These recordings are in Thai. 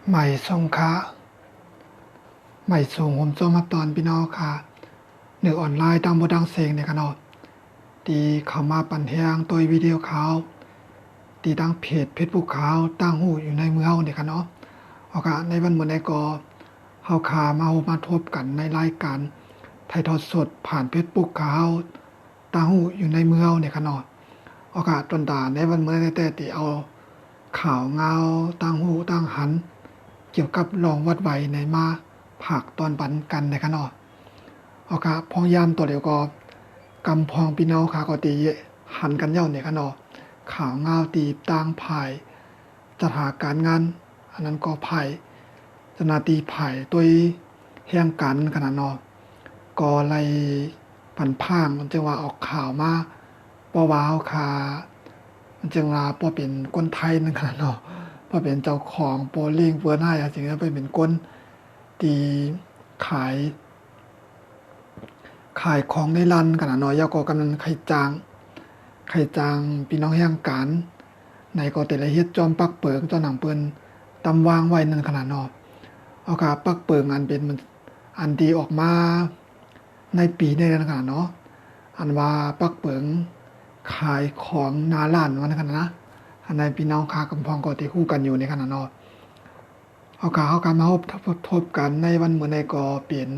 ใหม่ทรงค้าใหม่ส่งผมจอมาตอนพี่น้องค่ะหนึ่งออนไลน์ดังบ่ดังเสียงในขนอดตีเข้ามาปั่นแหงตัววิดีโอข่าวตีตั้งเพจบุ๊กข่าวตั้งหูอยู่ในมือเฮาในขนอดโอกาสในวันเมื่อใดก็เฮาขามาทบกันในรายการถ่ายทอดสดผ่านเพจบุ๊กข่าวตั้งหูอยู่ในมือเฮาในขนอดโอกาสตนตาในวันเมื่อใดแต่ตีเอาข่าวเงาตั้งหูตั้งหันเกี่ยวกับรองวัดไว้ในมาผักตอนปันกันในขนอดเอาค่ะพองยามตัวเดียวก็กำพองพี่น้องค่ะก็ตีหันกันเย้าในขนอดข่าวเงาตีต่างภายสถานการงานอันนั้นก็ภายจนาตีภายตัวแห่งกันขนาดนอก็ไล่ปันพ่างมันจึงว่าออกข่าวมาป้อว้าวค่ะมันจึงว่าป้อเป็นคนไทยนั่นขนาดนอป้อเป็นเจ้าของโปรลิงเวอร์น่าอย่างสิ่งนั้นเป็นคนตีขายของในร้านขนาดน้อยยาก็กำลังไข่จางพี่น้องแห่งการในก็แต่ละเฮ็ดจอมปักเปิงจอหนังเปิ้นตำวางไว้นั่นขนาดนอเอาค่ะปักเปิงอันเป็นอันดีออกมาในปีในนั้นขนาดเนาะอันว่าปักเปิงขายของหน้าร้านวันขนาดนะอันในพี่น้องค้ากำพองก็ที่คู่กันอยู่ในขนาดเนาะเอาค่ะมาทบกันในวันมื้อในก็เปลี่ยน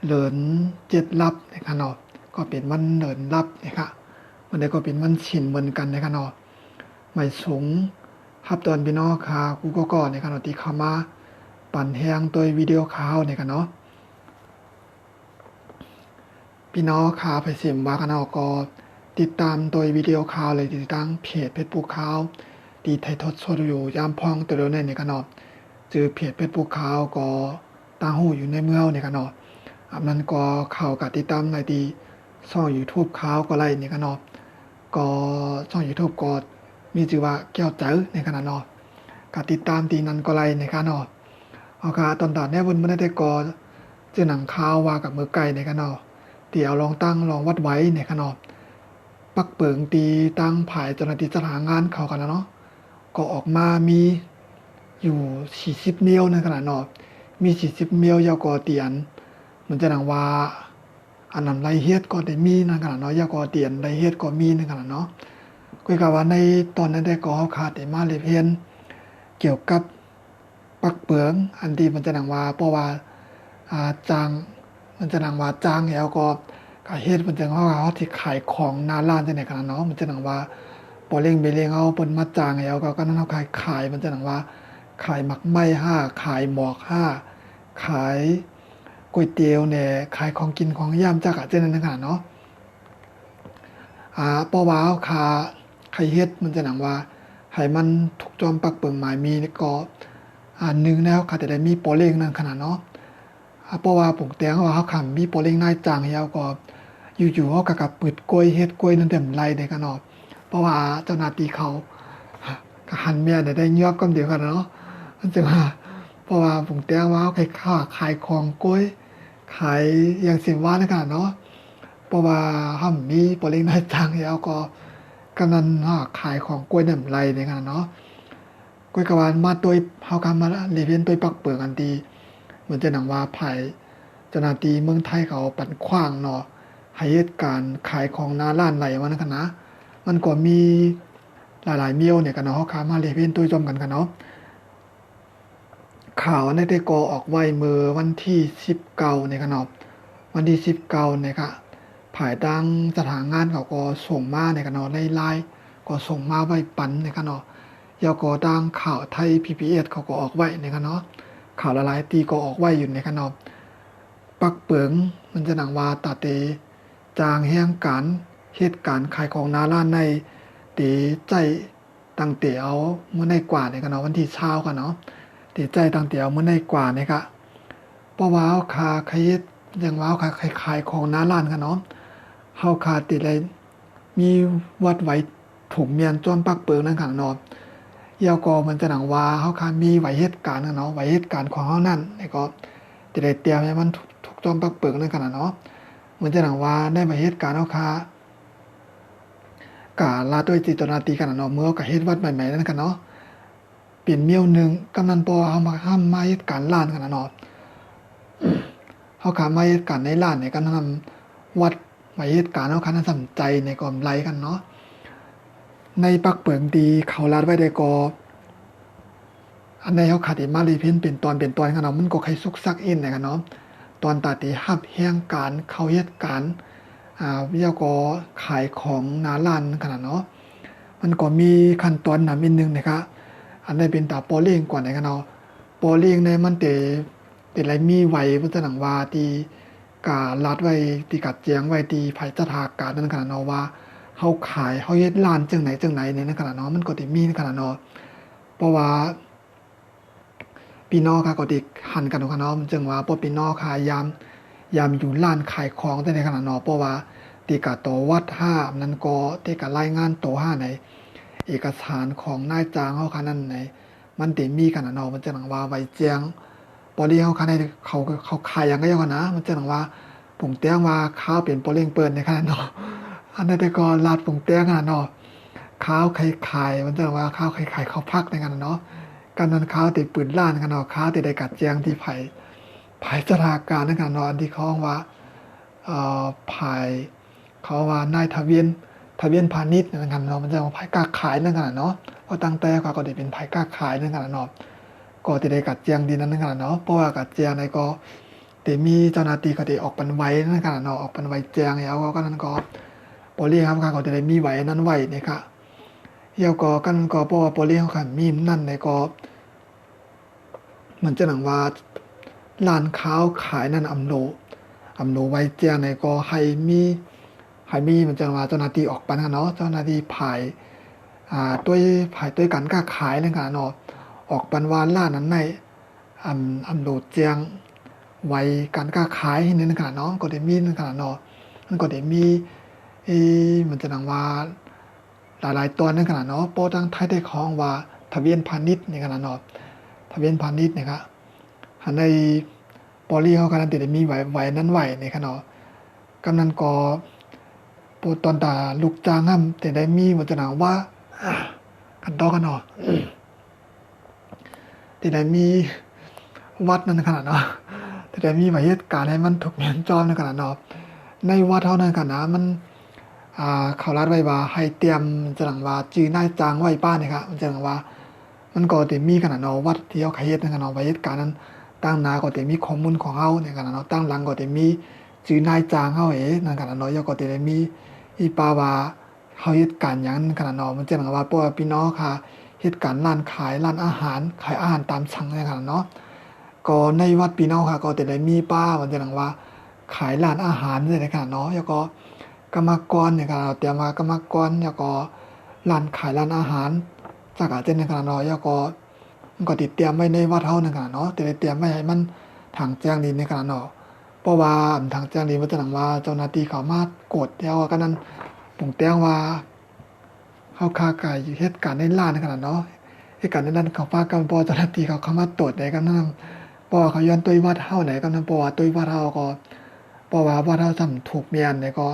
เหริน7ลับนะคะเนาะก็เป็นวันเหรินลับนะคะวันใดก็เป็นวันฉินเหมือนกันนะคะเนาะหมายสงรับตอนพี่น้องค่ะกูก็นะคะเนาะที่เข้ามาปั่นแฮงโดยวิดีโอข่าวนะคะเนาะพี่น้องค่ะไปสิมว่ากันเนาะก็ติดตามโดยวิดีโอข่าวเลยติดตั้งเพจเฟซบุ๊กข่าวที่ไทยทอดสดอยู่ยามพองตัวเดียวในนะคะเนาะจือเพจเฟซบุ๊กข่าวก็ตั้งหูอยู่ในเมืองนะคะเนาะอันนั้นก็เข้ากับติดตามในที่ช่อง YouTube ข่าวก็ไล่นี่กันเนาะก็ช่อง YouTube ก็มีชื่อว่าแก้วจื้อในขณะเนาะก็ติดตามที่นั้นก็ไล่ในกันเนาะเอาค่ะตอนตัดแน่บนบ่ได้ก็เจอหนังข่าวว่ากับมือไก่ในกันเนาะที่เอาลองวัดไว้ในกันเนาะปักเปิงตีตั้งภายเจ้าหน้าที่สถานงานเข้ากันแล้วเนาะก็ออกมามีอยู่40เมลในขณะเนาะมี40เมลยาวกว่าเตียนมันจะหนังว่าอันนั้นไรเฮ็ดก็ได้มีนั่นขนาดเนาะยาก็เตียนไรเฮ็ดก็มีนั่นขนาดเนาะก็กะว่าในตอนนั้นได้ก็เฮาขาดได้มาเลยเพียนเกี่ยวกับปักเปิงอันที่มันจะหนังว่าเพราะว่าจางมันจะหนังว่าจางแล้วก็เฮ็ดมันจะเฮาที่ขายของหน้าร้านจังได๋ขนาดเนาะมันจะหนังว่าบ่เร่งไปเร่งเอาเปิ้นมาจ้างแล้วก็นั้นเฮาขายมันจะหนังว่าขายหมักไหม้5ขายหมอก5ขายก๋วยเตี๋ยวเนี่ยขายของกินของย่ามจักเจนั้นขนาดเนาะเพราะว่าใครเฮ็ดมันจะหนังว่าให้มันถูกจอมปักเปิงหมายมีก็นึงแล้วค่ะจะได้มีโปรเล้งนั่นขนาดเนาะเพราะว่าผมแตงว่าเฮาคันมีโปรเล้งนายจ้างแล้วก็อยู่ๆเฮาก็ปึดกล้วยเฮ็ดกล้วยนั่นเต็มไรได้กันเนาะเพราะว่าเจ้าหน้าที่เขาก็หันเมียได้ยอบกำเดียวกันเนาะมันจึงว่าเพราะว่าผมแตงว่าขายของกล้วยขายอย่างสิว่านั่นขนาดเนาะเพราะว่าห้ามมีโปรเล้งนายจ้างแล้วก็กำนันขายของกล้วยน้ำไรในขนาดเนาะกล้วยกะวานมาโดยเฮามาเรียนโดยปักเปิงอันดีเหมือนจะหนังว่าไผเจ้าหน้าที่เมืองไทยเขาปั่นขว้างเนาะให้เหตุการณ์ขายของหน้าร้านไหลว่านั่นกันนะมันก็มีหลายๆเมียวเนี่ยกันเนาะเฮามาเรียนโดยจอมกันเนาะข่าวในได้ก็ออกไว้เมื่อวันที่19ในขนาดวันที่19เนี่ยค่ะภายดังสถานงานเขาก็ส่งมาในกันเนาะในไลน์ก็ส่งมาไว้ปันในกันเนาะยาวก็ดังข่าวไทย PBS เขาก็ออกไว้ในกันเนาะข่าวหลายๆตีก็ออกไว้อยู่ในกันเนาะปักเปิงมันจะหนังว่าตาเตจางแห่งการเหตุการณ์ขายของหน้าร้านในเตใจตั้งเตเอาเมื่อในกว่าในกันเนาะวันที่เช้ากันเนาะเตใจตั้งเตเอาเมื่อในกว่านี่ค่ะเพราะว่าขายยังว่าขายของหน้าร้านกันเนาะเฮาขาติได้มีวัดไว้ถุงเมียนจอมปักเปิงนั่นค่ะเนาะยาวก็มันจะหนังว่าเฮาคามีไหวเหตุการณ์เนาะไหวเหตุการณ์ของเฮานั่นแล้วก็จะได้เตรียมให้มันถูกจอมปักเปิงนั่นค่ะเนาะมันจะหนังว่าได้ไหวเหตุการณ์เฮาคากะลาด้วยจิตนาตีกันเนาะเมื่อก็เฮ็ดวัดใหม่ๆนั่นค่ะเนาะ เปลี่ยนเมียวหนึ่งกำนันปอเอามาห้ามมาเหตุการณ์ล้านกันนะเนาะเขาขามาเหตุการณ์ในล้านเนี่ยก็นำวัดไว้เหตุการณ์เขาคันสำใจในกอมไลกันเนาะในปักเปิงดีเขาลาดไว้ได้ก็อันในเขาขาดอีมารีเพ้นเป็นตอนกันเนาะมันก็ใครซุกซักอินกันเนาะตอนตาตีหับแห่งการเขาเหตุการณ์วิทยากรขายของนาล้านขนาดเนาะมันก็มีขั้นตอนนิดนึงนะครับอันนี้เป็นตาโปเลี้ยงก่อนกันเนาะโปเลี้ยงในมันเตอะไรมีไว้พุทธหนังว่าที่กาลัดไว้ที่กัดเจียงไว้ที่ไผจัดหากานั่นขนาดเนาะว่าเฮาขายเฮาเฮ็ดร้านจังไหนในขนาดเนาะมันก็สิมีขนาดเนาะเพราะว่าพี่น้องค่ะก็ติหันกันเนาะมันจึงว่าพวกพี่น้องค่ะยามอยู่ร้านขายของแต่ในขนาดเนาะเพราะว่าที่กะโตวัด5นั้นก็ที่กะรายงานโต5ในเอกสารของนายจ้างเฮาค่ะนั้นในมันติมีขนาดเนาะมันจึงว่าไว้แจ้งปอเลี้ยงเขาขายเขาขายอย่างก็ยังกันนะมันจะหนังว่าผงเตี้ยงว่าข้าวเป็นปอเลี้ยงเปิดในขนาดเนาะอันนั้นแต่ก็ลาดผงเตี้ยงขนาดเนาะข้าวขายมันจะหนังว่าข้าวขายข้าวพักในขนาดเนาะการนั้นข้าวติดปืนล้านขนาดเนาะข้าวติดได้กัดแจงที่ไผ่สถานการณ์ในขนาดเนาะอันที่เขาว่าไผ่เขาว่านายทะเบียนพาณิชย์ในขนาดเนาะมันจะว่าไผ่กล้าขายในขนาดเนาะเพราะตั้งแต่ก็ได้เป็นไผ่กล้าขายในขนาดเนาะก็จะได้กัดเจียงดีนั้นขนาดเนาะเพราะว่ากัดเจียงในก็แต่มีเจ้าหน้าที่ก็ได้ออกปันไว้นั่นขนาดเนาะออกปันไว้เจียงแล้วก็นั้นก็ปอลี่ครับก็จะได้มีไว้นั้นไว้เนี่ยค่ะเกี่ยวก็กันก็เพราะว่าปอลี่เขาขันมีนั่นในก็มันจะหนังว่าร้านค้าขายนั่นอำโนไว้เจียงในก็ให้มีมันจะว่าเจ้าหน้าที่ออกปันกันเนาะเจ้าหน้าที่ผ่ายด้วยกันก็ขายนั่นขนาดเนาะออกปันวานล่านั้นในอำโหลดเจียงไว้การค้าขายในขนาดเนาะก็ได้มีในขนาดเนาะมันก็ได้มีมันจะนังว่าหลายตัวในขนาดเนาะโปรตั้งไทยได้ของว่าทะเบียนพาณิชย์ในขนาดเนาะทะเบียนพาณิชย์นะครับอันในปอลี่เขาการันตีได้มีไว้นั้นไว้ในขนาดกำนันก็โปรตอนตาลูกจ้างห้ำแต่ได้มีมันจะนังว่ากันต่อกันเนาะที่ได้มีวัดนั่นขนาดเนาะที่ได้มีเหตุการณ์ให้มันถูกเมียนจอมในขนาดเนาะในวัดเท่านั้นขนาดมันเขารัดไว้ว่าให้เตรียมจะหลังว่าจื้อนายจางไว้ป้าเนี่ยครับมันจะหลังว่ามันก็จะมีขนาดเนาะวัดที่เขาขายในขนาดเหตุการณ์นั้นตั้งนาก็จะมีข้อมูลของเขาในขนาดเนาะตั้งหลังก็จะมีจื้อนายจางเขาในขนาดเนาะยก็จะมีอีปาว่าเขาเหตุการณ์อย่างขนาดเนาะมันจะหลังว่าพวกพี่น้องค่ะเหตุการณ์ร้านขายร้านอาหารตามสั่งในขนาดเนาะก็ในวัดพี่น้องค่ะก็จะได้มีป้ามันจะหลังว่าขายร้านอาหารในขนาดเนาะแล้วก็กรรมกรเนี่ยครับเตรียมมากรรมกรแล้วก็ร้านขายร้านอาหารจากอาจจะในขนาดเนาะแล้วก็มันก็ติดเตรียมไว้ในวัดเฮาในขนาดเนาะแต่เตรียมไว้ให้มันทางแจ้งดีในขนาดเนาะเพราะว่าทางแจ้งดีมันจะหลังว่าเจ้าหน้าที่เขามากดแล้วก็นั้นผมแจ้งว่าเขาค้าขายเหตุการณ์ในร้านในขนาดเนาะเหตุการณ์ในนั้นเขาพากันพอเจ้าหน้าที่เขาเข้ามาตรวจได้กันนั้นพอเขาย้อนตัววัดเฮาไหนกันนั้นเพราะว่าตัววัดเฮาก็เพราะว่าวัดเฮาทำถูกเมียนเนี่ยก็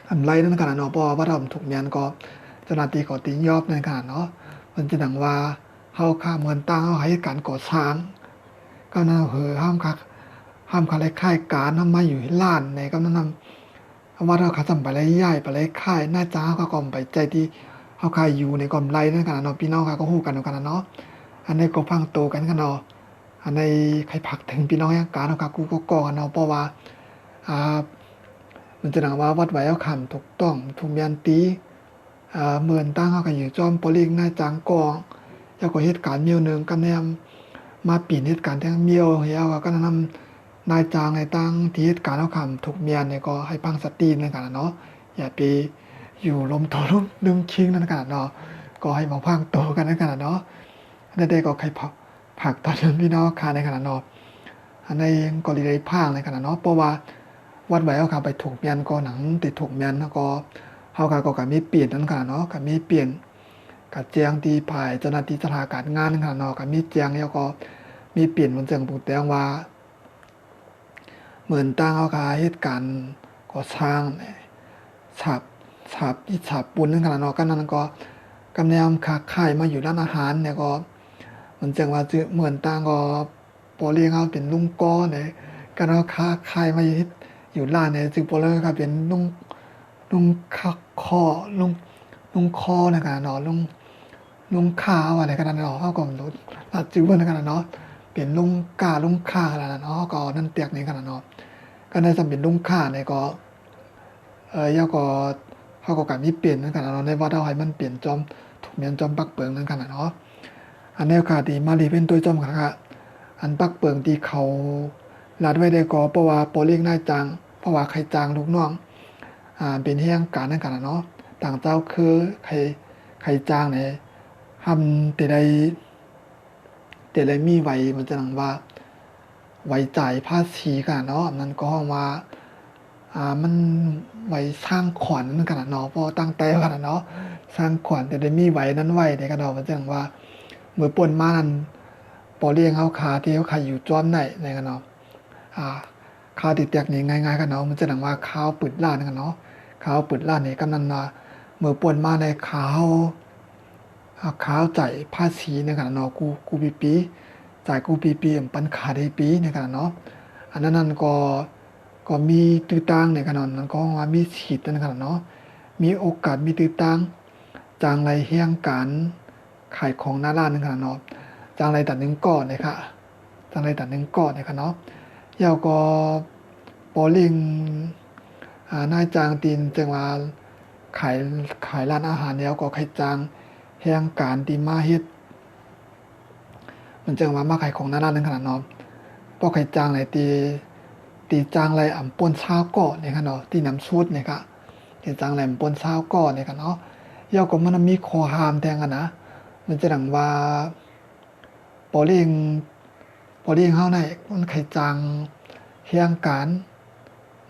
อันไรนั่นขนาดเนาะเพราะว่าเราถูกเมียนก็เจ้าหน้าที่ก็ตียอบในขนาดเนาะมันจะหนังว่าเฮาข้ามเงินตั้งเฮาให้การก่อสร้างก็นั่นห้ามอะไรค่ายการทำมาอยู่ล้านในก็นั่นว่าเราขาทำไปเลยย่ายไปเลยค่ายหน้าจ้าเขาก็ไปใจที่เฮาค่ายอยู่ในกอมไรนั่นขนาดเนาะพี่น้องเขาก็ฮู้กันขนาดเนาะอันนี้ก็ฟังโตกันกันเนาะอันในใครผักถึงพี่น้องอย่างการเขากูก็ก่อกันเนาะเพราะว่ามันจะหนังว่าวัดไว้เอาคำถูกต้องถูกเมียนตีเหมือนตั้งเขากันอยู่จอมปลิงหน้าจางกองแล้วก็เหตุการณ์เมียวหนึ่งกันแนมมาปีนเหตุการณ์ทั้งเมียวเฮียก็นำนายจางในตั้งที่เหตุการณ์เอาคำถูกเมียนเนี่ยก็ให้พังสตีนในขนาดเนาะอย่าไปอยู่ลมโตลืมคิงนั่นขนาดเนาะก็ให้มาพังโตกันในขนาดเนาะนั่นได้ก็ใครผักตอนนั้นพี่น้องคาในขนาดเนาะอันในก็เลยพังในขนาดเนาะเพราะว่าวัดไว้เอาคำไปถูกเมียนก็หนังติดถูกเมียนแล้วก็เขาก็มีเปลี่ยนนั่นค่ะเนาะก็มีเปลี่ยนกับเจียงตีภายเจ้าหน้าที่สถานการงานนั่นค่ะเนาะก็มีเจียงแล้วก็มีเปลี่ยนมันเจิงปูแตงว่าเหมือนตั้งเขาค่ะเหตุการณ์ก่อสร้างฉาบปูนนั่นค่ะเนาะก็นั่นก็ กำแนมค้าขายมาอยู่ร้านอาหารเนี่ยก็มันจังว่าจือเหมือนต่างก็ปอเลี้ยงเขาเป็นลุงก้อเนี่ยการเอาค้าขายมาอยู่ร้านเนี่ยจือปอเลี้ยงเขาเป็นลุงค้าคอลุงคอนะกันเนาะลุงค้าอะไรกันเนาะเขาก็รู้ตัดจือเบิ่นกันเนาะเป็นลุงกาลุงค้ากันเนาะก็นั่นเตียกนี่กันเนาะก็ได้สำเป็นลุงค้าเนี่ยก็ยาก็เขาก็การมีเปลี่ยนนั่นกันเนาะในวัดเอาให้มันเปลี่ยนจอมถูกเมียนจอมปักเปิงนั่นกันเนาะอันนี้ค่ะที่มารีเป็นตัวจอมค่ะอันปักเปิงที่เขาลาดไว้ได้ก็เพราะว่าปอเลี้ยงนายจางเพราะว่าใครจางลูกน้องเป็นเฮียงการนั่นกันเนาะต่างเจ้าคือใครจางเนี่ยทำแต่ได้มีไว้มันจะนังว่าไว้จ่ายภาษีกันเนาะนั่นก็ว่ามันไว้สร้างขวัญนั่นกันเนาะเพราะตั้งแต่กันเนาะสร้างขวัญแต่ได้มีไว้นั้นไว้ในกันเนาะมันจะนังว่าเมื่อป่นมานั้นปอเลี้ยงเขาขาที่เขาขายอยู่จอมไหนในกันเนาะข้าวติดแตกนี่ง่ายๆกันเนาะมันจะนังว่าข้าวปิดร้านกันเนาะข้าวปิดร้านนี่กำนันว่าเมื่อป่นมาในข้าวจ่ายภาษีในกันเนาะกูปีจ่ายกูปีปันขาได้ปีในกันเนาะอันนั้นก็มีตื้อตังในกันเนาะนั้นก็ว่ามีสิทธิ์ในกันเนาะมีโอกาสมีตื้อตังจางไรเฮียงการขายของหน้าร้านในกันเนาะจางไรตัดหนึ่งก่อนเลยค่ะจางไรตัดหนึ่งก่อนเลยค่ะเนาะยาวก็ปอลิงนายจางตีนจังว่าขายร้านอาหารแล้วก็ใครจางเฮียงการตีมาเฮ็ดมันจังว่ามาขายของหน้าร้านนึงขนาดเนาะพอใครจางไหนตีจางไรอ่ำป่นชาวก่อเนี่ยค่ะเนาะตีน้ำซุปเนี่ยค่ะตีจางไรอ่ำป่นชาวก่อเนี่ยค่ะเนาะยาวก็มันมีข้อห้ามแทงกันนะมันจะดังว่าปอเลี้ยงเฮาไหนมันใครจางเฮียงการ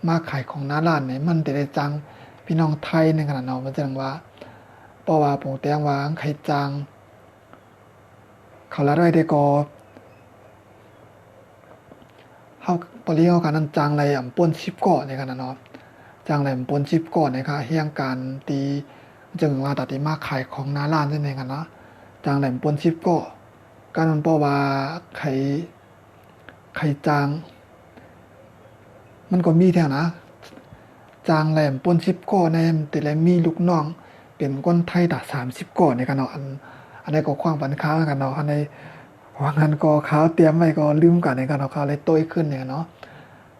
มาขายของหน้าร้านเนี่ยมันแต่ได้จังพี่น้องไทยในขนาดเนาะมันจะดังว่าเพราะว่าปงแตงว่าใครจางเขาละได้ได้ก็เฮาปอเลี้ยงเฮากันนั้นจางไรอ่ำป่น10ก่อในขนาดเนาะจางไรอ่ำป่น10ก่อนะคะเฮียงการตีจึงว่าตัดที่มาขายของหน้าร้านนั่นเองกันนะจางไรอ่ำป่น10ก่อการมันเพราะว่าใครจางมันก็มีแท้นะจางแหลมป่น10ก่อในแต่ละมีลูกน้องเป็นคนไทยตัด30ก่อในกันเนาะอันนี้ก็ขว้างปันค้ากันเนาะอันนี้วางงานก็ข้าวเตรียมไว้ก็ลืมกันในกันเนาะข้าวเลยต้อยขึ้นเนี่ยเนาะ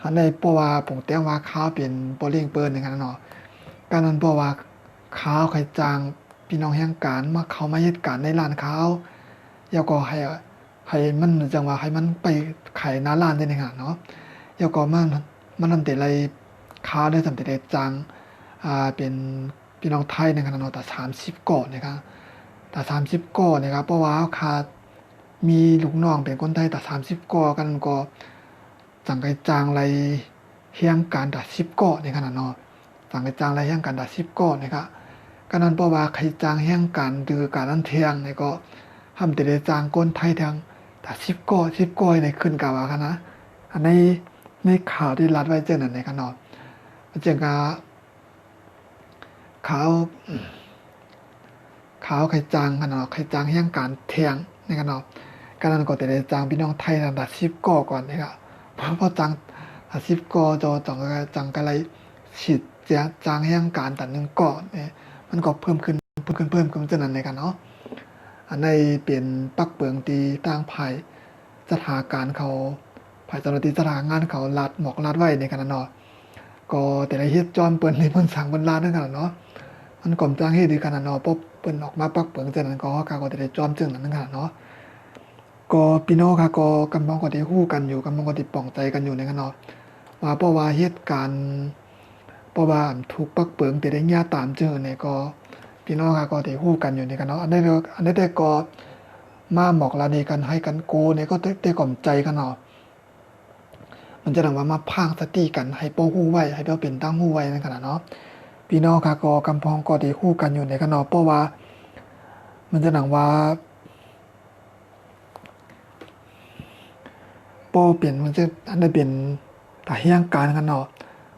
อันนี้เพราะว่าผมเตรียมว่าข้าวเป็นปอเลี้ยงเปิ้นในกันเนาะการนั้นเพราะว่าข้าวใครจางพี่น้องแห่งการมาเขามาเฮ็ดการในร้านข้าวแล้วก็ให้มันจังว่าให้มันไปขายหน้าร้านได้ในกันเนาะแล้วก็มันทำแต่ไรข้าวได้ทำแต่ไรจังเป็นพี่น้องไทยในขณะเนาะแต่30ก่อนนะครับแต่30ก่อนนะครับเพราะว่าขาดมีลูกน้องเป็นคนไทยแต่30ก่อกันก็จังไกจางไรเฮียงการแต่10ก่อในขณะเนาะจังไกจางไรเฮียงการแต่10ก่อนะครับก็นั้นเพราะว่าใครจางเฮียงการหรือการนั้นเทียงเนี่ยก็ทำแต่ไรจางคนไทยทางแต่10ก่อในขึ้นกะว่ากันนะอันในข่าวที่รัดไว้เจอนั่นในกันเนาะเจงกาขาวไข่จางกันเนาะไข่จางเฮียงการเทียงในกันเนาะการนั้นก็แต่ได้จางพี่น้องไทยระดับ10ก่อก่อนนะครับเพราะจาง10ก่อจังกะไรฉีดจางเฮียงการตัด1ก่อเนี่ยมันก็เพิ่มขึ้นจนนั้นในกันเนาะอันในเปลี่ยนปักเปิงตีตั้งภายสถานการณ์เขาภายเจ้าหน้าที่สถานงานเขาลัดไว้ในกันเนาะก็แต่ละเฮ็ดจอมเปิ้นเลยเพิ่นสั่งเพิ่นลาดนั่นกันเนาะมันก่อมจ้างเฮ็ดดีกันเนาะปุ๊บเปิ้นออกมาปักเปิงจังนั้นก็แต่ได้จอมจึงนั้นกันเนาะก็พี่น้องค่ะก็กำลังก็ได้ฮู้กันอยู่กำลังก็ได้ปองใจกันอยู่ในกันเนาะว่าเพราะว่าเหตุการณ์เพราะว่าถูกปักเปิงแต่ได้ญาตามเจอเนี่ยก็พี่น้องค่ะก็ได้ฮู้กันอยู่ในกันเนาะอันนี้ได้ก็มาหมอกลาดีกันให้กันโกเนี่ยก็ได้ก่อมใจกันเนาะมันจะนำมาพางสติกันให้โป้ฮู้ไว้ให้เราเป็นตั้งฮู้ไว้ในขณะเนาะพี่น้องค่ะก็กำพองก็ได้ฮู้กันอยู่ในกันเนาะเพราะว่ามันจะนำว่าโป้เปลี่ยนมันจะอันได้เป็นแต่เฮียงการกันเนาะ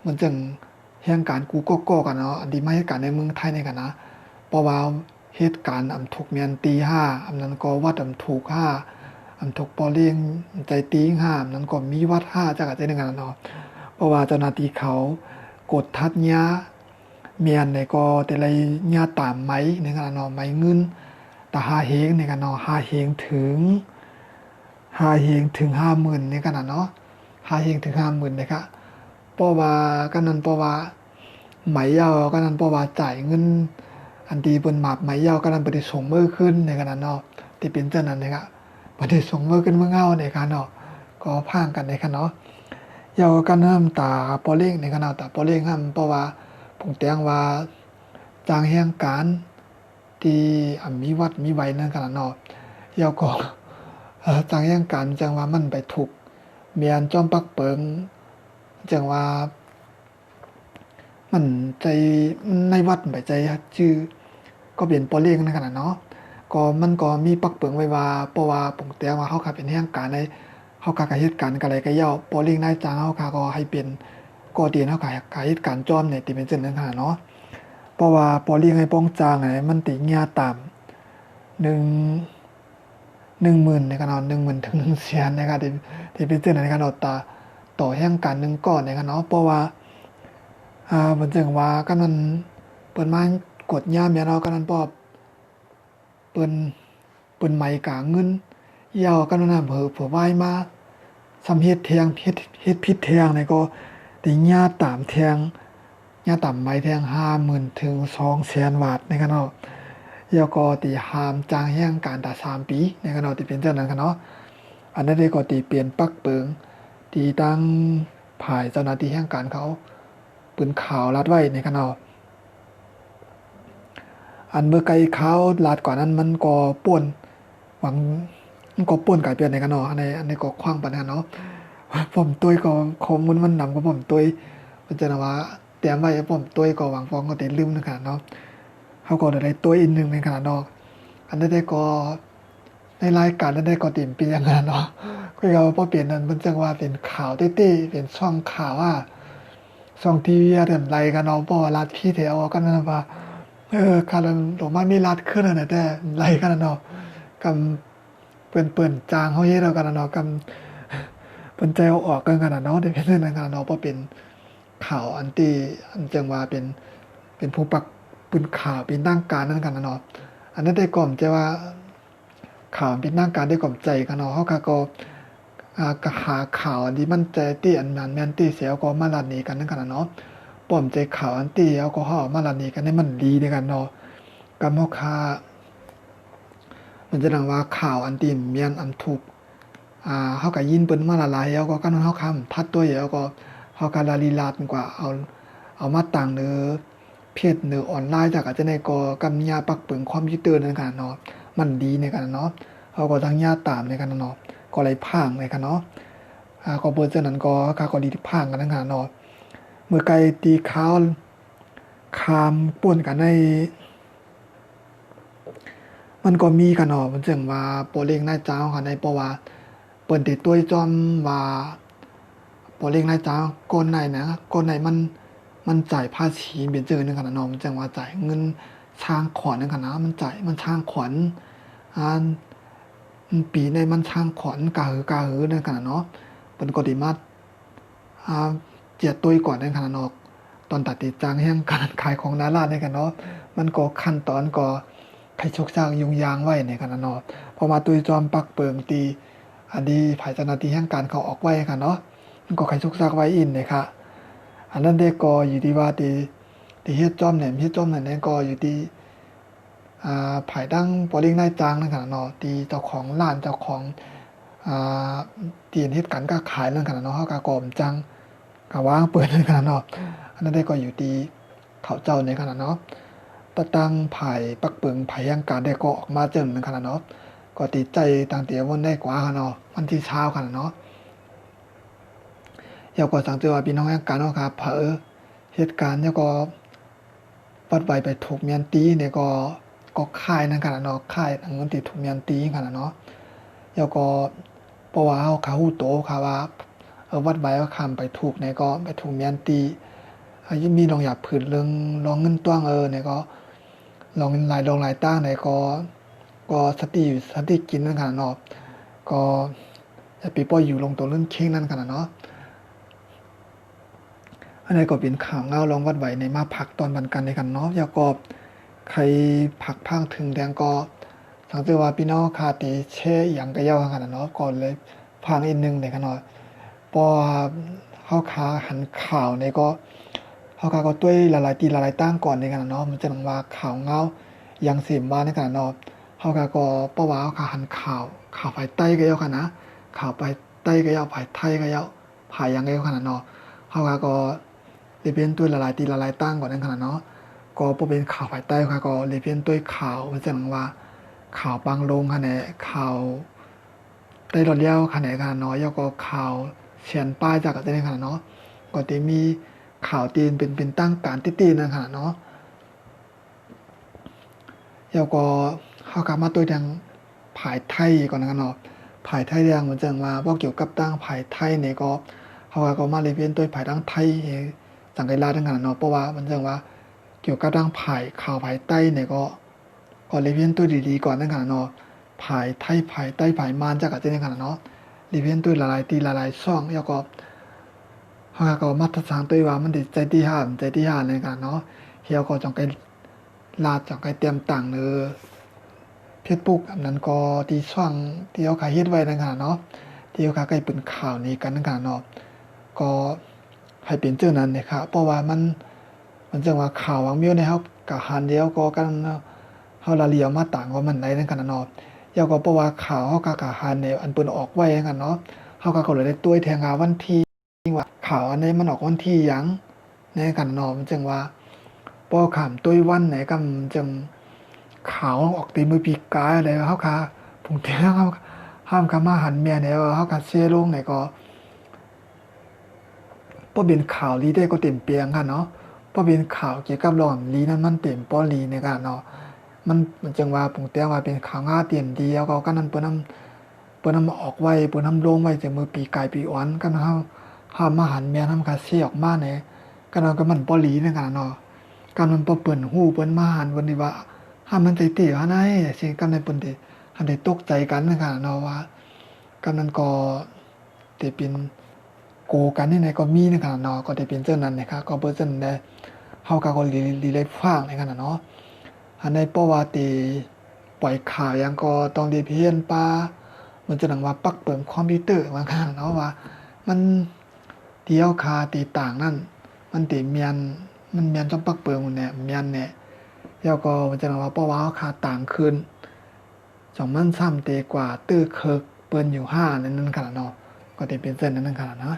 มันจึงเฮียงการกูก็กันเนาะอันดีไม่ให้การในเมืองไทยในกันนะเพราะว่า เหตุการณ์อำถูกเมียนตีห้าอำนั้นก็วัดอำถูกห้าอำถูกปอเลี้ยงใจตีงห้าอำนั้นก็มีวัดห้าจากอาจจะในงานเนาะเพราะว่าเจ้าหน้าที่เขากดทัดญาเมียนในก็แต่ไรญาตามไหมในงานเนาะไหมเงินแต่หาเฮงในงานเนาะหาเฮงถึง50,000ในขนาดเนาะหาเฮงถึง50,000นะครับเพราะว่ากันนั้นเพราะว่าไหมยาวกันนั้นเพราะว่าจ่ายเงินอันดีบนหมากไหมยาวกันนั้นบ่ได้ส่งมือขึ้นในขนาดเนาะที่เป็นเจ้านั้นนะครับบ่ได้ส่งมือขึ้นเมื่อเงาในขนาดเนาะก็พางกันในขนาดเนาะยาวกันน้ำตาปอเล้งในขนาดตาปอเล้งห้ามเพราะว่าผมแจ้งว่าจางแห่งการที่มีวัดมีไว้นั่นขนาดเนาะยาวก็จางแห่งการจังว่ามันไปถูกเมียนจอมปักเปิงจังว่ามันใจในวัดไปใจชื่อก็เปลี่ยนปอเล้งนั่นขนาดเนาะก็มันก็มีปักเปิงไว้ว่าเพราะว่าผมแจ้งว่าเขาขับเป็นแห่งการในเขากาเหตุการณ์อะไรก็ย่อปอเล้งนายจางเขาก็ให้เป็นก็เตียนเขากาเหตุการณ์จอมเนี่ยที่เป็นเช่นนั้นขนาดเนาะเพราะว่าปอเล้งให้ป้องจางไงมันติญาตาม10,000ในขนาด10,000 ถึง 100,000ในขนาดที่เป็นเช่นนั้นขนาดต่อแห่งการ1ก้อนในขนาดเพราะว่ามันจึงว่ากันมันเปิ้นมากดยามแม่เนาะกันนั้นพอเปิ้นไหมกาเงินยาวกันนั้นเผอไหว้มาสำเฮ็ดแทงเฮ็ดผิดแทงนี่ก็ได้ญาตามแทงญาตามไหมแทง50,000 ถึง 200,000 บาทในกันเนาะยาวก็ติหามจางแห่งการตา3 ปีในกันเนาะที่เป็นเจ้านั้นกันเนาะอันนั้นได้ก็ติเปลี่ยนปักเปิงที่ตั้งภายเจ้าหน้าที่แห่งการเขาปืนขาวรัดไว้ในกันเนาะอันเมื่อไกลเขาลาดกว่านั้นมันก็ป่วนหวังมันก็ป่วนกลายเป็นในกันเนาะอันนี้ก็คว้างปัญหาเนาะผมตุ้ยก็ข้อมูลมันนำกับผมตุ้ยมันจะนะว่าเตรียมไว้ผมตุ้ยก็หวังฟ้องก็ติลืมในขนาดเนาะเขาก็ได้ตุ้ยอีกนึงในขนาดเนาะอันนั้นได้ก็ในรายการนั้นได้ก็ติ่มปีอย่างนั้นเนาะก็เราพอเปลี่ยนนั้นมันจังว่าเป็นข่าวเต้ๆเป็นช่องข่าวว่าช่องทีวีเดินไล่กันเนาะบ่รัดพี่แถวกันนะว่าคาร์ลโรมามีรัดขึ้นน่ะแต่ไล่กันเนาะกำเปิ้นจางเฮาเฮ็ดเอากันเนาะกำเปิ้นใจเอาออกกันเนาะได้เป็นนั้นกันเนาะบ่เป็นข่าวอันที่อันจังว่าเป็นผู้ปักปืนข่าวเป็นทางการนั่นกันเนาะอันนั้นได้ก่อมใจว่าข่าวเป็นทางการได้ก่อมใจกันเนาะเฮาก็ก็หาข่าวอันที่มันใจที่อันนั้นแม่นที่เสียก็มาลัดนี้กันนั่นกันเนาะป้อมใจข่าวอันที่แอลกอฮอล์มาลัดนี้กันให้มันดีด้วยกันเนาะกำเฮาค่ามันจะดังว่าข่าวอันที่เมียนอันถูกเฮาก็ยินเปิ้นมาละลายแล้วก็กันเฮาคำทัดตัวแล้วก็เฮาก็ลาลีลาดกว่าเอามาตั้งเด้อเพจเด้อออนไลน์จากอาจจะในก็กำยาปักเปิงคอมพิวเตอร์นั่นกันเนาะมันดีในกันเนาะเฮาก็ตั้งยาตามในกันเนาะก็เลยพางในกันเนาะก็เปิ้นจังนั้นก็ดีที่พางกันนั่นกันเนาะเมื่อไกลตีข้าวคามป่วนกันในมันก็มีกันเนาะมันจังว่าปอเล้งนายจ้างค่ะในเพราะว่าเปิ้นติดตัวจอมว่าปอเล้งนายจ้างก่อนไหนนะก่อนไหนมันจ่ายภาษีเป็นเจอนึงขนาดเนาะมันจังว่าจ่ายเงินช้างขวัญนึงขนาดมันจ่ายมันช้างขวัญปีในมันช้างขวัญกาหือนั่นขนาดเนาะเปิ้นก็ได้มาเจียตุ้ยก่อนในขนาดเนาะตอนตัดติดจางแห่งการขายของหน้าร้านในกันเนาะมันก็ขั้นตอนก็ใครชกสร้างยุงยางไว้ในกันเนาะพอมาตุยจอมปักเปิงตีอันนี้ภายเจ้าหน้าที่แห่งการเขาออกไว้กันเนาะมันก็ใครชกสร้างไว้อินเลยค่ะอันนั้นได้ก็อยู่ที่ว่าที่เฮ็ดจอมเนี่ยเฮ็ดจอมนั่นก็อยู่ที่ภายดังปอเล้งนายจ้างนั่นกันเนาะที่เจ้าของร้านเจ้าของที่เฮ็ดกันก็ขายนั่นกันเนาะเฮาก็กอมจังก็วางเปิดนั่นกันเนาะอันนั้นได้ก็อยู่ที่เขาเจ้าในขนาดเนาะตะตั้งภายปักเปิงภายแห่งการได้ก็ออกมาเจิงนั่นขนาดเนาะก็ติดใจต่างเตียวันได้กว่าค่ะเนาะวันที่เช้าค่ะเนาะอยากก็สังเกตว่าพี่น้องแห่งการเนาะครับเหตุการณ์เนี่ยก็ปัดไว้ไปถูกเมียนตีเนี่ยก็ค่ายนั่นค่ะเนาะค่ายอันนั้นที่ถูกเมียนตีค่ะเนาะแล้วก็เพราะว่าเฮาฮู้โตค่ะว่าวัดไว้ว่าคำไปถูกเนี่ยก็ไปถูกเมียนตียังมีลองอยากผืนเรื่องลองเงินต้วงเนี่ยก็ ลองหลายตั้งในก็สติกินนั่นขนาดเนาะก็จะปีป้อยอยู่ลงตัวเรื่องเค้งนั่นขนาดเนาะอันนี้ก็เป็นข่าวเงาลองวัดไหวในมาผักตอนบันกันในกันเนาะยากอบใครผักพังถึงแดงก็สังเกตว่าพี่น้องคาติเช่อย่างกระเย้าขนาดเนาะก่อนเลยพังอีกนึงในขนาดพอเข้าขาหันข่าวในก็เข้าขาก็ด้วยละลายตั้งก่อนในขนาดเนาะมันจะนังว่าข่าวเงายังเสียมบ้านในขนาดเนาะเข้าขาก็ป้าว่าเข้าขาหันข่าวภายใต้กระเย้าขนาดข่าวภายใต้กระเย้าภายไทยกระเย้าภายยังกระเย้าขนาดเนาะเข้าขาก็เลยเป็นตัวละลายตั้งก่อนในขนาดเนาะก็พอเป็นข่าวภายใต้ค่ะก็เลยเป็นตัวข่าวมันจะนังว่าข่าวบางลงขนาดข่าวได้รอดเลี้ยวขนาดขนาดน้อยแล้วก็ข่าวเชียนป้ายจากกันได้ขนาดเนาะก็จะมีข่าวตีนเป็นตั้งการตีนะขนาดเนาะแล้วก็เข้ากลับมาตัวทางผายไทยก่อนนะเนาะผายไทยเรื่องมันจะว่าพวกเกี่ยวกับตั้งผายไทยเนี่ยก็เขาก็มาเลยเป็นตัวผายตั้งไทยสังเกตลาทั้งขนาดเนาะเพราะว่ามันจะว่าเกี่ยวกับตั้งผายข่าวผายใต้เนี่ยก็เลยเป็นตัวดีๆก่อนทั้งขนาดเนาะผายไทยผายใต้ผายมานจากกันได้ขนาดเนาะเลยเป็นตัวละลายช่องแล้วก็เขาก็มาทัศน์ตัวว่ามันติดใจที่ห้าในขนาดเนาะเฮียก็จงไปลาดจงไปเตรียมต่างเนื้อเพจบุ๊กอันนั้นก็ที่ช่องที่เขาขายเฮ็ดไว้นั่นค่ะเนาะที่เขาขายเป็นข่าวนี้กันนั่นค่ะเนาะก็ให้เป็นเจ้านั้นเนี่ยค่ะเพราะว่ามันจังว่าข่าววางมิ้วในเฮากับหันเดียวก็กันเฮาละเลียวมาต่างว่ามันได้นั่นค่ะเนาะยาวก็เพราะว่าข่าวเฮากับหันเนี่ยอันเปิ้นออกไว้นั่นค่ะเนาะเฮาก็เลยได้ตุ้ยแทงว่าวันที่ว่าข่าวอันนี้มันออกวันที่หยังในกันเนาะมันจังว่าพอขามตุ้ยวันไหนก็จังข่าวออกตีมือปีกายอะไรเฮาค่ะผมเที่ยงเฮาห้ามคำมาหันแม่เนี่ยเฮาก็เสียลงไหนก็พอเป็นข่าวลีได้ก็เต็มเปียงค่ะเนาะพอเป็นข่าวเกี่ยวกับหล่อนลีนั้นมันเต็มป้อลีในกันเนาะมันจังว่าผมเตี้ยว่าเป็นข่าวง่าเต็มดีแล้วก็นั้นเปิ้นำออกไว้เปิ้นนำลงไว้จากมือปีกายปีอ่อนกันเฮาห้ามมาหันแม่นำกาเสียออกมาเนี่ยกันก็มันป้อลีในกันเนาะการมันเปิ้นฮู้เปิ้นมาหันเปิ้นว่าห้ามมันใจเตี้ยหาไหนสิกันในเปิ้นที่หันได้ตกใจกันในกันเนาะว่ากันนั้นก็ได้เป็นโกกันนี่ไหนก็มีในขนาดเนาะก็ได้เป็นเจ้านั้นนะครับก็เปิ้นได้เฮาก็ลีเลยฟังในขนาดเนาะอันในประวัติปล่อยข่าวยังก็ต้องได้เพียนป้ามันจะนังว่าปักเปิงคอมพิวเตอร์บางครั้งเนาะว่ามันเดียวคาตีต่างนั่นมันติเมียนต้องปักเปิงเนี่ยเมียนเนี่ยแล้วก็มันจะนังว่าเพราะว่าคาต่างคืนจองมันซ้ำเตกว่าตื้อเคิกเปิ้นอยู่5นั่นขนาดเนาะก็ได้เป็นเส้นนั้นขนาดนะ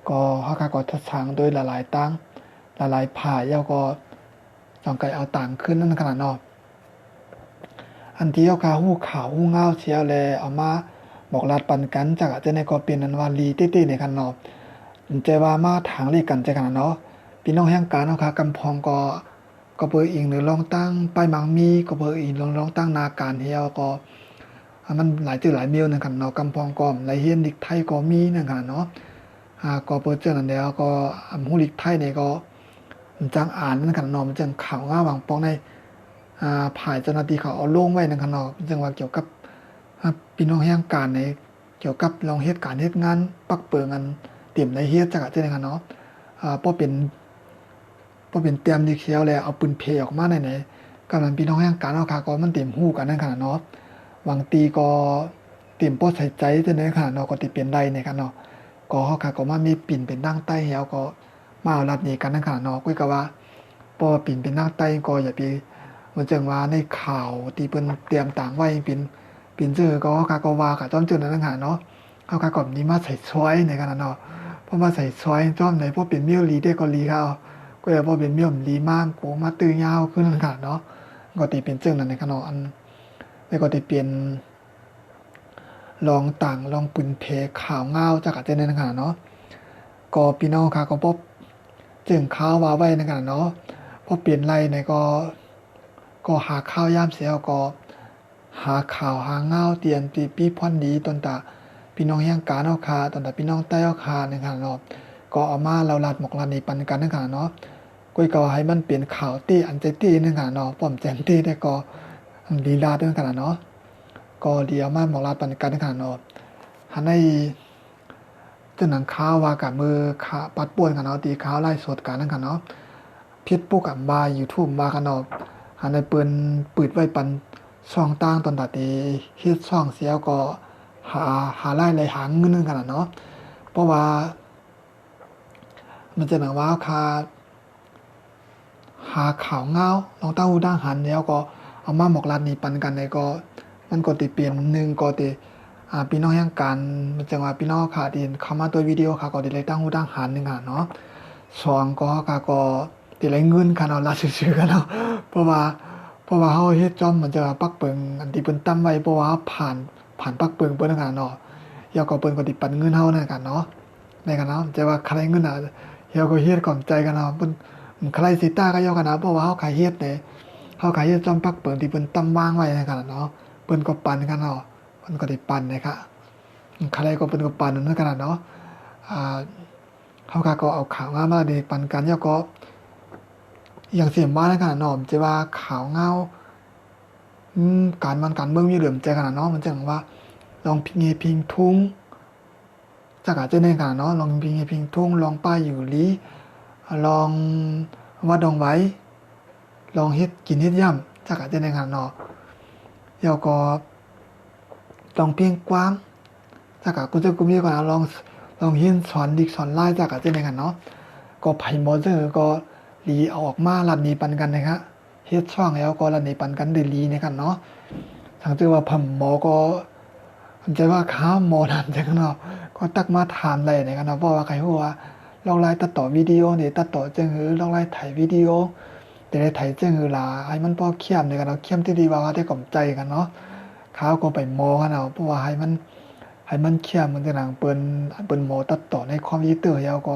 ก็เฮาก็ทัดทางโดยละลายตั้งละลายผ่าแล้วก็จองไก่เอาต่างขึ้นนั่นขนาดเนาะอันที่เฮาก็ฮู้ข่าวฮู้เงาเสียแลเอามาบอกลาดปันกันจากอาจจะในก็เป็นนั้นว่าลีตี้ๆในคันเนาะใจว่ามาทางลีกันใจกันเนาะพี่น้องแห่งการเฮาค่ะกำพองก็เปิดอีกหรือลองตั้งป้ายมังมีก็เปิดอีกลองตั้งนาการเฮียก็มันหลายหลายมิวนั่นกันเนาะกำพองก็หลายเฮียนดิกไทยก็มีนั่นกันเนาะก็เปิดเจอนั่นแล้วก็ฮู้ดิกไทยเนี่ยก็มันจังอ่านนั่นกันเนาะมันจังข่าวง่าบางปองในผ่ายเจ้าหน้าที่เขาเอาลงไว้นั่นกันเนาะมันจังว่าเกี่ยวกับพี่น้องแห่งการในเกี่ยวกับลองเฮ็ดการเฮ็ดงานปักเปิงกันเตรียมในเฮ็ดจักจังได๋กันเนาะพอเป็นเตรียมดีเขียวแล้วเอาปืนเพออกมาไหนๆกำลังพี่น้องแห่งการเฮาค่ะก็มันเต็มฮู้กันนั่นขนาดเนาะบางตีก็เต็มป้อใส่ใจจังได๋ขนาดเนาะก็สิเป็นได้ในกันเนาะก็เฮาค่ะก็มามีปิ่นเป็นดังใต้เหี่ยวก็มาเอารัดนี้กันนั่นขนาดเนาะคุยก็ว่าพอปิ่นเป็นดังใต้ก็อย่าไปมันจังว่าในข่าวที่เพิ่นเตรียมต่างไว้เป็นชื่อก็เฮาค่ะก็ว่ากับจ้อมจื้อนั่นขนาดเนาะเฮาค่ะก็มีมาใส่ซอยในกันเนาะเพราะมาใส่ซอยจ้อมไหนพอเป็นมิวลีได้ก็ลีเขาก็อย่าพอเป็นมิวลีมากโกมาตื้อยาวขึ้นนั่นขนาดเนาะก็ติเป็นจึงนั่นในกันเนาะอันแล้วก็ติเป็นลองต่างลองปืนเพข่าวเงาจากอาจจะในขนาดเนาะก็พี่น้องค่ะก็พบจึงข่าวว่าไว้ในขนาดเนาะพอเปลี่ยนไรในก็หาข้าวยามเสียก็หาข่าวหาเงาเตียนปีพ่อนดีตนตาพี่น้องแห่งการเอาคาตนตาพี่น้องใต้เอาคาในขนาดเนาะก็เอามาเราลัดหมกลัดในปันกันในขนาดเนาะ ก้อยก็ให้มันเป็นข่าวตี้อันใจตี้นึงค่ะเนาะป้อมแจมตี้ได้ก็ลีลาด้วยกันเนาะก็เดียวมาหมอกลาดปันกันค่ะเนาะหันในเจ้าหนังข้าวว่ากับมือขาปัดป่วนกันเนาะตีข้าวไล่สดกันนั่นค่ะเนาะพิษปุ๊กกับบาย YouTube มากันเนาะหันในปืนไว้ปันช่องตั้งตอนตัดตีเฮ็ดช่องเสียก็หาไล่เลยหาเงินนึงกันเนาะเพราะว่ามันจะหนังว่าหาข่าวเงาลองเต้าหู้ด่างหันแล้วก็เอามาหมอกลัดนี่ปันกันในก็มันก็ติเปลี่ยนหนึ่งก็ติพี่น้องยังกันมันจะว่าพี่น้องค่ะดินเข้ามาตัววิดีโอค่ะก็ติเลยตั้งหู้ด่างหันหนึ่งเนาะสองก็ค่ะก็ติเลยเงินค่ะเนาะละซื่อๆกันเนาะเพราะว่าเฮาเฮ็ดจอมมันจะปักเปิงอันที่เพิ่นตั้มไว้เพราะว่าผ่านปักเปิงเพิ่นนั่นเนาะแล้วก็เพิ่นก็ติปันเงินเฮานั่นกันเนาะในกันเนาะจะว่าใครเงินเฮาก็เฮ็ดก่อนใจกันเนาะเพิ่นใครสิตาก็ยอกันนะเพราะว่าเฮาขายเฮ็ดเนี่ยเฮาขายเฮ็ดจอมปักเปิงที่เพิ่นตั้มวางไว้นั่นกันเนาะเพิ่นก็ปันกันเนาะเพิ่นก็ได้ปันนะคะใครก็เพิ่นก็ปันนั่นกันเนาะเฮาก็เอาข่าวมาได้ปันกันแล้วก็อย่างเสียมว่านั่นกันเนาะจะว่าข่าวเงาการเมืองมีเหลื่อมใจกันเนาะมันจังว่าลองพิงทุ่งจักอาจจะในกันเนาะลองพิงทุ่งลองป้ายอยู่ลีลองวัดดองไว้ลองเฮ็ดกินเฮ็ดย่ำจักอาจจะในกันเนาะแล้วก็ลองเพียงกว้างจักอากูจะกูมีก่อนลองเฮียนสอนดิกสอนไล่จักอาจจะในกันเนาะก็ไผหมอเจอก็ลีเอาออกมาลัดนี้ปันกันนะครับเฮ็ดช่องแล้วก็ลัดนี้ปันกันได้ลีในกันเนาะสังเกตว่าผมหมอก็มันจะว่าข้ามหมอนั่นจังเนาะก็ตักมาถามอะไรในกันเนาะเพราะว่าใครฮู้ว่าลองไล่ตัดต่อวิดีโอนี่ตัดต่อจังหือลองไล่ถ่ายวิดีโอแต่ได้ถ่ายจังหือล่ะให้มันพอเข้มในกันเนาะเข้มที่ดีว่าได้กล่อมใจกันเนาะข้าวก็ไปมอกันเอาเพราะว่าให้มันเข้มมันจะหนังเปิ้นหมอตัดต่อในคอมพิวเตอร์แล้วก็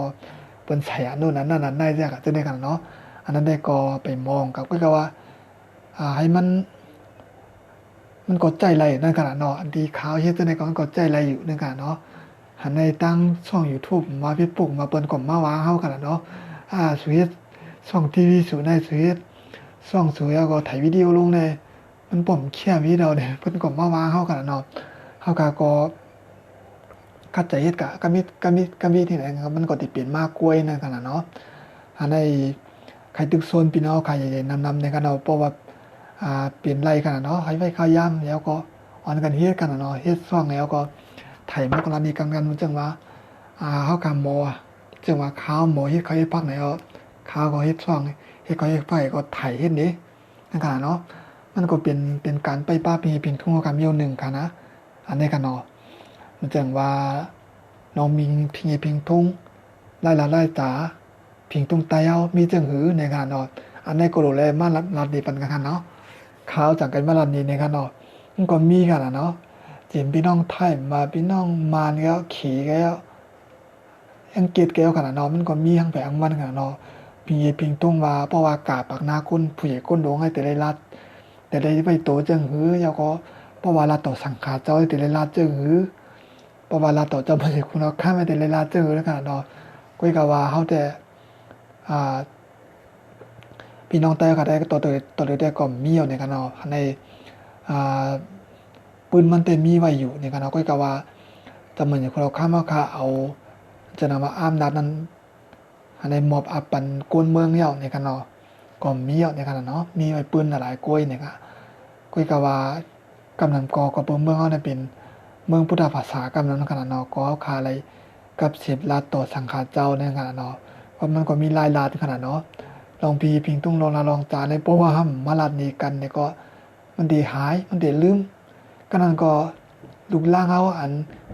เปิ้นใช้อันนู้นนั้นได้จังจะได้กันเนาะอันนั้นได้ก็ไปมองกับก็ว่าให้มันกดใจไรนั่นขนาดเนาะอันที่ข่าวเฮ็ดจังได๋ก็มันกดใจไรอยู่นั่นขนาดเนาะหันในตั้งช่อง YouTube มา Facebook มาเปิ้นก็มาวางเฮากันเนาะสุเฮ็ดช่องทีวีสุในสุเฮ็ดช่องสุแล้วก็ถ่ายวิดีโอลงในมันป้อมเขี้ยวิดีโอเนี่ยเพิ่นก็มาวางเฮากันเนาะเฮาก็คัดใจเฮ็ดก็มีที่ไหนครับมันก็สิเปลี่ยนมากกล้วยนั่นขนาดเนาะอันในใครตึกโซนพี่น้องใครใหญ่ๆนำในกันเนาะเพราะว่าเปลี่ยนไรกันเนาะให้ไว้ข้าวยามแล้วก็ออนกันเฮ็ดกันเนาะเฮ็ดช่องแล้วก็ไถมกรณีกันมันจังว่าเฮาก็หมอจังว่าข้าวหมอเฮ็ดเขาเฮ็ดพักไหนเอาข้าวก็เฮ็ดช่องเฮ็ดเขาเฮ็ดไผก็ไถเฮ็ดนี่นั่นกันเนาะมันก็เป็นการไปป้าพิงทุ่งกันมีอยู่นึงค่ะนะอันนี้กันเนาะมันจังว่าน้องมีพิงทุ่งไล่ตาพิงทุ่งตายเอามีจังหือในกันเนาะอันนี้ก็รู้เลยมาลัดนี่ปันกันเนาะข้าวจากกันมาลัดนี่ในกันเนาะมันก็มีกันเนาะจิมพี่น้องไทยมาพี่น้องมานแล้วขี่แล้วอังกฤษแก้วขนาดเนาะมันก็มีทั้งแผงมันขนาดเนาะพิงตุ้งว่าเพราะว่ากาปากนาคุณผู้ใหญ่ก้นโดงให้แต่ได้รัดแต่ได้ไปโตจังหือแล้วก็เพราะว่าลาต่อสังขารเจ้าแต่ได้รัดจังหือเพราะว่าลาต่อเจ้าผู้ใหญ่คุณเอาข้ามไปแต่ได้รัดจังหือแล้วขนาดเนาะก้อยก็ว่าเฮาแต่พี่น้องแต่ก็ได้ตัวได้ก็มีอยู่ในกันเนาะในปืนมันแต่มีไว้อยู่ในกันเนาะก้อยก็ว่าจะเหมือนอย่างเราข้ามมาเอาจะนำมาอ้ามนัดนั้นในมอบอับปันกวนเมืองเยาในกันเนาะก็มีเยาในกันเนาะมีไว้ปืนหลายกล้วยเนี่ยก้อยก็ว่ากำนันก็เปิ้นเมืองเฮาเนี่ยเป็นเมืองพุทธภาษากำนันขนาดเนาะก็คาอะไรกับ10 ล้านต่อสังขารเจ้าในขนาดเนาะเพราะมันก็มีหลายล้านขนาดเนาะลองพิงตุ้งลองจาในเพราะว่ามาลัดนี้กันเนี่ยก็มันได้หายมันได้ลืมก็นั่นก็ลูกล่างเฮาอัน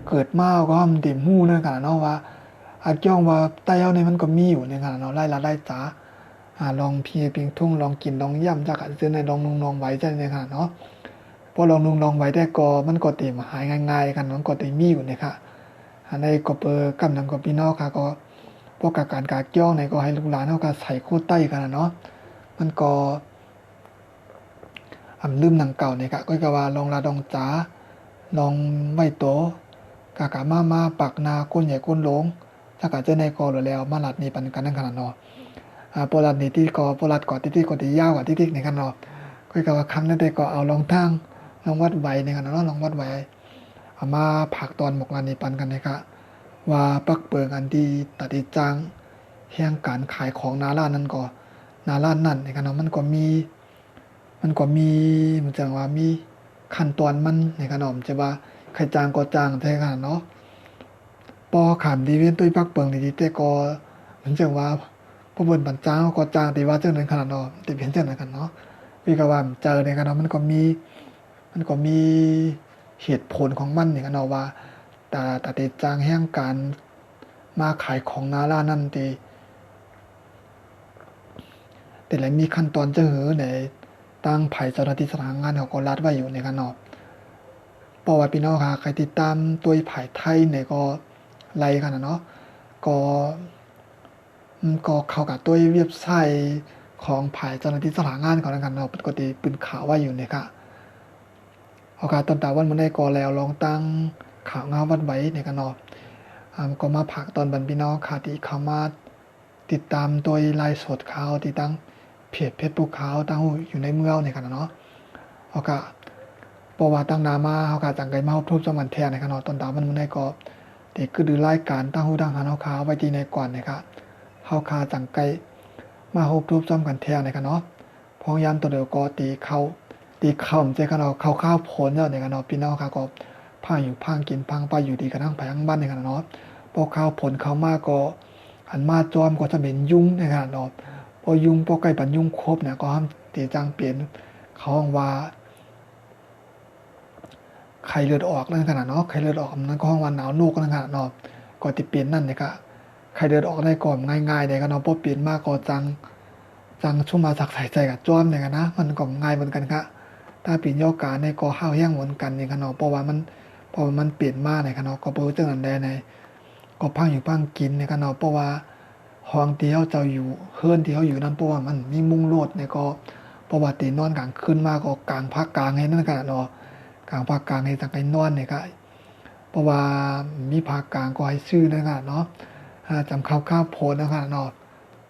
เกิดมาก็มันได้ฮู้นั่นกันเนาะว่าจ้องว่าใต้เฮานี่มันก็มีอยู่ในกันเนาะไล่ตาลองพิงทุ่งลองกินลองย่ำจักซื้อในลองนุ่งไว้จังในกันเนาะพอลองนุ่งลองไว้ได้ก็มันก็ติหายง่ายๆกันมันก็ติมีอยู่เนี่ยค่ะอันใดก็เปกำนันก็พี่น้องค่ะก็พวกการจ้องเนี่ยก็ให้ลูกหลานเฮาก็ใส่โคตรใต้กันเนาะมันก็ลืมหนังเก่าเนี่ยค่ะก็ว่าลองลาดองจ๋าลองไม่โตกะมาปักนาก้นใหญ่ก้นหลงถ้ากะจะในกอแล้วมาลัดนี่ปันกันนั่นขนาดเนาะ โปรลัดนี่ที่ก็โปรลัดก่อนที่ก็ที่ยาวกว่าที่ในกันเนาะก็คือว่าคำนั้นได้ก็เอาลองทั้งลองวัดไว้ในกันเนาะลองวัดไว้เอามาผักตอนหมกลานนี่ปันกันนะครับว่าปักเปิงอันที่ตัดจางเฮียงการขายของนาล้านนั้นก็นาล้านนั่นในกันเนาะมันก็มีมันจังว่ามีขั้นตอนมันในกันเนาะจะว่าใครจางก็จางแต่กันเนาะปอขามดีเว้นตุ้ยปักเปิงนี่แต่ก็มันจังว่าพบนบันจ้างก็จางแต่ว่าเจ้านั้นขนาดเนาะแต่เพียงเจ้านั้นกันเนาะวิกว่าเจอในกันเนาะมันก็มีเหตุผลของมันในกันเนาะว่าแต่ติจางแห่งการมาขายของนาล้านนั่นแต่ละมีขั้นตอนจะหือในตั้งไผ่เจ้าหน้าที่สถานงานเขาก็รัดไว้อยู่ในกันเนาะเพราะว่าพี่น้องค่ะใครติดตามตัวไผ่ไทยเนี่ยก็ไล่กันนะเนาะก็เข้ากับตัวเว็บไซต์ของไผ่เจ้าหน้าที่สถานงานเขาแล้วกันเนาะปกติเป็นข่าวไว้อยู่เนี่ยค่ะเอาการต้นตาวันมันได้ก็แล้วลองตั้งข่าวงาวัดไว้ในกันเนาะก็มาผักตอนบันพี่น้องค่ะที่เข้ามาติดตามตัวไลฟ์สดข่าวที่ตั้งเพจปุ๊กข่าวตั้งอยู่ในเมืองในกันเนาะเอาค่ะเพราะว่าตั้งนามาเขาก็จังไกมาพบจอมันแทนในกันเนาะต้นตามันได้ก็เด็กก็ดูรายการตั้งหูดังหันเขาไว้ที่ในก่อนนะครับเขาคาจังไกมาพบจอมกันแทนในกันเนาะพองยันตัวเดียวก็ตีเข้าใจกันเนาะข้าวผลเนี่ยในกันเนาะพี่น้องค่ะก็พังอยู่พังกินพังไปอยู่ดีกันทั้งไปทั้งบ้านในกันเนาะพอข้าวผลเขามากก็หันมาจอมก็จะเป็นยุ่งในกันเนาะพอยุ่งพอใกล้ปันยุ่งครบเนี่ยก็ห้ามตีจังเปลี่ยนเขาว่าไข้เลือดออกนั่นขนาดเนาะไข้เลือดออกนั้นก็ห้องวันหนาวนูกนั่นขนาดเนาะก็ติเปลี่ยนนั่นเนี่ยก็ไข้เลือดออกได้ก่อนง่ายๆเนี่ยก็เนาะพอเปลี่ยนมากก็จังชุ่มมาสักใส่ใจกับจ้อมเนี่ยกันนะมันก็ง่ายเหมือนกันครับถ้าเปลี่ยนโยกาในก็ห้าวแห้งเหมือนกันเนี่ยกันเนาะเพราะว่ามันเปลี่ยนมากเนี่ยกันเนาะก็เปิดเจ้านันแดในก็พังอยู่พังกินเนี่ยกันเนาะเพราะว่าห้องที่เขาจะอยู่เฮือนที่เขาอยู่นั่นเพราะว่ามันมีมุ้งลวดเนี่ยก็เพราะว่าตีนอนกลางคืนมากก็กลางภาคกลางให้นั่นขนาดเนาะกลางภาคกลางให้สังไกนอนเนี่ยก็เพราะว่ามีภาคกลางก็ให้ซื้อนะครับเนาะจำข้าวโพดนะครับเนาะ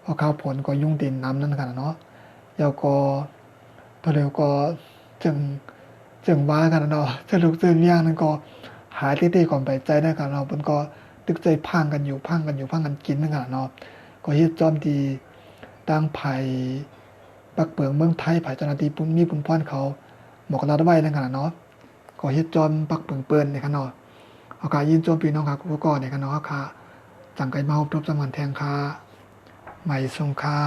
เพราะข้าวโพดก็ยุ่งตีนน้ำนั่นนะครับเนาะแล้วก็ตัวเดียวก็จึงว่ากันเนาะจะลุกเตือนย่างนั่นก็หายที่ก่อนไปใจได้กันเนาะมันก็ตึกใจพังกันกินนะครับเนาะก็เฮ็ดจอมดีตั้งไผ่ปักเปิงเมืองไทยไผ่เจ้าหน้าที่มีปุ่นพรเขาหมอกระดาไว้นะครับเนาะก็เฮ็ดจอมปักเปิงเปิ้นในขนาดเอากายินโจมพี่น้องค่ะกูก็ในขนาดค่ะจังไกมาพบจำมันแทงค่ะใหม่ทรงค่ะ